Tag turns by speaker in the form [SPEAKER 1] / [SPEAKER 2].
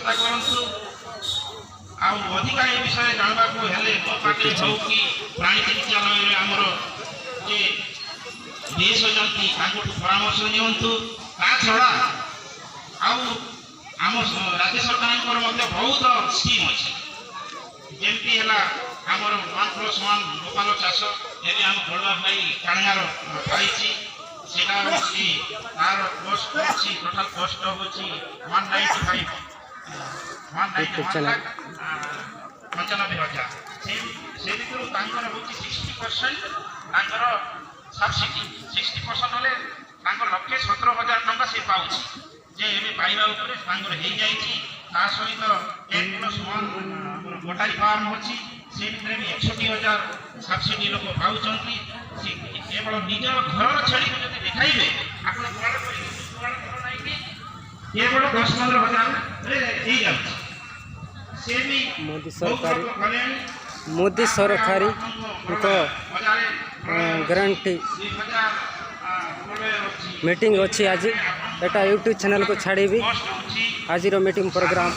[SPEAKER 1] चेष्टा करूँ अधिका ए विषय जानवा हेले मो पाखे हो कि प्राणी चिकित्सालय आमर जे देश जंती परामर्श नियंतु ता छड़ा आम राज्य सरकार बहुत स्कीम अच्छे जमती है आमर 1+1 गोपाल चाष ये आम बड़ा भाई काणार पाई तार कस्ट अच्छी टोटाल कस्ट हूँ 195 95,000 से भितर हूँ 60% सब्सिडी 60% हेल्ले 1,17,000 टंका से पाँच जे पाइबा सहित 10+1 गोटारी फार्म अच्छी से भितर भी 61,000 सब्सिडी लोक पाँच केवल निज घर छेड़ी को जब देखाइबे आप केवल 10-15,000
[SPEAKER 2] मोदी सरकारी ग्रांटी मीटिंग अच्छी आज एटा यूट्यूब चैनल को छाड़ी आज मीटिंग प्रोग्राम